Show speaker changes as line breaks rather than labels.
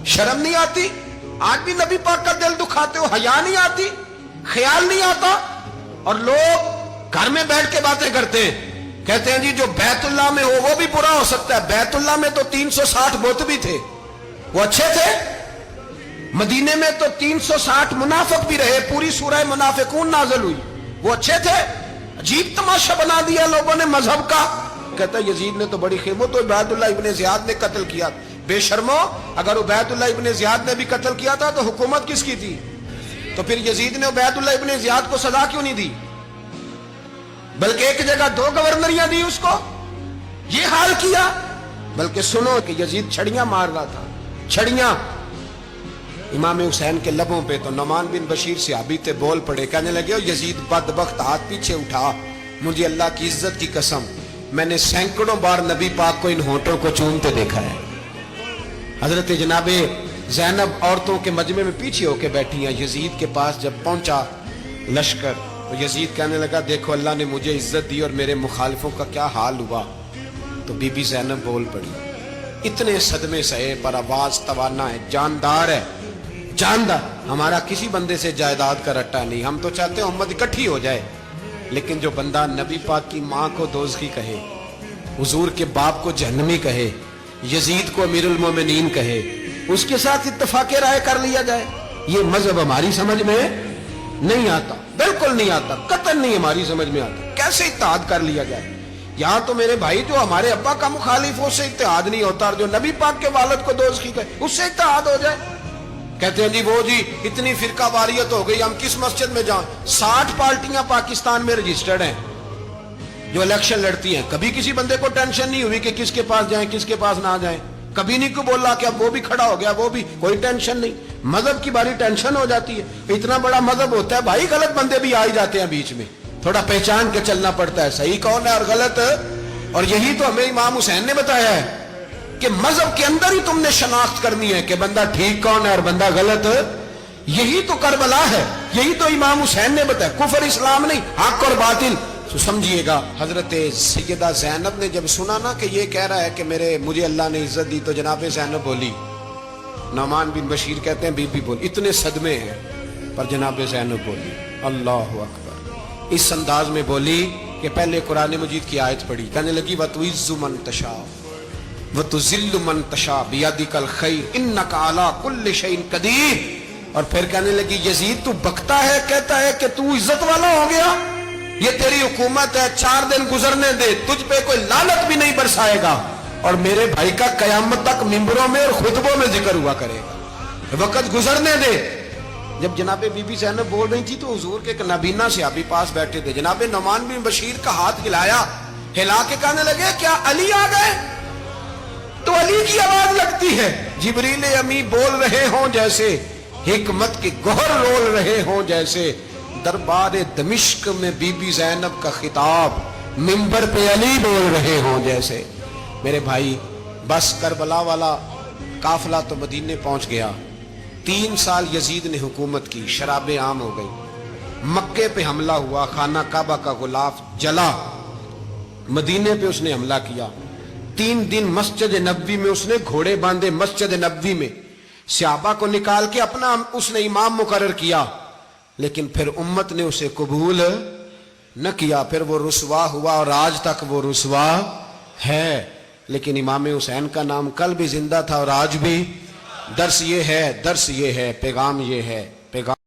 शर्म नहीं आती? आज भी नबी पाक का दिल दुखाते हो, हया नहीं आती, ख्याल नहीं आता? और लोग घर में बैठ के बातें करते हैं, कहते हैं जी जो बैतुल्लाह में हो वो भी बुरा हो सकता है। बैतुल्लाह में तो 360 बुत भी थे, वो अच्छे थे। मदीने में तो 360 मुनाफिक भी रहे, पूरी सूरह मुनाफिकून नाज़िल हुई, वो अच्छे थे। अजीब तमाशा बना दिया लोगों ने मजहब का। कहता है यजीद ने तो बड़ी खेमो, तो उबैदुल्लाह इब्ने ज़ियाद ने कत्ल किया। बेशर्मो, अगर उबैदुल्लाह इब्ने ज़ियाद ने भी कत्ल किया था तो हुकूमत किसकी थी? तो फिर यजीद ने उबैदुल्लाह इब्ने ज़ियाद को सजा क्यों नहीं दी, बल्कि एक जगह 2 गवर्नरियां दी उसको? ये हाल किया। बल्कि सुनो कि यजीद छड़ियां मार रहा था, छड़ियां। इमाम हुसैन के लबों पे तो नुमान बिन बशीर सहाबी थे, बोल पड़े, कहने लगे ओ यजीद बदबख्त, हाथ पीछे उठा, मुझे अल्लाह की इज्जत की कसम, मैंने सैकड़ों बार नबी पाक को इन होठों को चूमते देखा है। हजरत जनाबे ज़ैनब औरतों के मजमे में पीछे होके बैठी हैं। यजीद के पास जब पहुंचा लश्कर तो यजीद कहने लगा देखो अल्लाह ने मुझे इज्जत दी और मेरे मुखालिफों का क्या हाल हुआ। तो बीबी ज़ैनब बोल पड़ी, इतने सदमे सहे पर आवाज तवाना है, जानदार है, जानदार। हमारा किसी बंदे से जायदाद का रट्टा नहीं, हम तो चाहते हैं उम्मत इकट्ठी हो जाए, लेकिन जो बंदा नबी पाक की माँ को दोज़खी कहे, हुजूर के बाप को जहन्नमी कहे, यजीद को अमीरुल मोमिनीन कहे, उसके साथ इत्तफाक़े राय कर लिया जाए, ये मजहब हमारी समझ में नहीं आता, बिल्कुल नहीं आता, कतई नहीं हमारी समझ में आता। कैसे इत्तेहाद कर लिया जाए? यहां तो मेरे भाई जो हमारे अब्बा का मुखालिफ हो उससे इत्तेहाद नहीं होता, और जो नबी पाक के वालिद को दोज़खी कहे उससे इत्तेहाद हो जाए। कहते हैं जी वो जी इतनी फिरका वारियत हो गई, हम किस मस्जिद में जाएं? 60 पार्टियां पाकिस्तान में रजिस्टर्ड हैं जो इलेक्शन लड़ती हैं। कभी किसी बंदे को टेंशन नहीं हुई कि किसके पास जाएं किसके पास ना जाएं, कभी नहीं को बोला कि अब वो भी खड़ा हो गया, वो भी, कोई टेंशन नहीं। मजहब की बारी टेंशन हो जाती है, इतना बड़ा मजहब होता है भाई, गलत बंदे भी आ ही जाते हैं बीच में, थोड़ा पहचान के चलना पड़ता है सही कौन है और गलत। और यही तो हमें इमाम हुसैन ने बताया है कि मजहब के अंदर ही तुमने शनाख्त करनी है कि बंदा ठीक कौन है और बंदा गलत। यही तो करबला है, यही तो इमाम हुसैन ने बताया, कुफर इस्लाम नहीं, हक और बातिल। तो समझिएगा, हजरत सैयदा ज़ैनब ने जब सुना ना कि ये कह रहा है कि मुझे अल्लाह ने इज्जत दी, तो जनाब ज़ैनब बोली, नुमान बिन बशीर कहते हैं बीबी बोली, इतने सदमे हैं, पर जनाब ज़ैनब बोली अल्लाहु अकबर, इस अंदाज में बोली कि पहले कुरान मजीद की आयत पढ़ी, कहने लगी वतुइज़्ज़ु मन तशा वतुज़िल्लु मन तशा बियदिकल खैर इन्नका अला कुल्लि शैइन कदीर। और फिर कहने लगी यजीद तू बकता है, कहता है कि तू इज्जत वाला हो गया, ये तेरी हुकूमत है, 4 दिन गुजरने दे, तुझ पे कोई लानत भी नहीं बरसाएगा, और मेरे भाई का कयामत तक मिंबरों में और खुतबों में जिक्र हुआ करेगा, वक्त गुजरने दे। जब जनाबे बीबी ज़ैनब बोल रही थी तो हुजूर के एक नबीना सहाबी पास बैठे थे, जनाबे नुमान बिन बशीर का हाथ हिलाया, हिला के कहने लगे क्या अली आ गए? तो अली की आवाज लगती है, जिब्रील अमी बोल रहे हों जैसे, हिकमत के गोहर रोल रहे हों जैसे, दरबार दमिश्क में बीबी ज़ैनब का खिताब, मिंबर पे अली बोल रहे हों जैसे। मेरे भाई बस करबला वाला काफिला तो मदीने पहुंच गया, 3 साल यजीद ने हुकूमत की, शराबें आम हो गई, मक्के पे हमला हुआ, खाना काबा का गुलाफ जला, मदीने पे उसने हमला किया, 3 दिन मस्जिद नबवी में उसने घोड़े बांधे, मस्जिद नबवी में सहाबा को निकाल के अपना उसने इमाम मुकर्रर किया, लेकिन फिर उम्मत ने उसे कबूल न किया, फिर वो रुसवा हुआ और आज तक वो रुसवा है। लेकिन इमाम हुसैन का नाम कल भी जिंदा था और आज भी। दर्स ये है, पैगाम ये है, पैगाम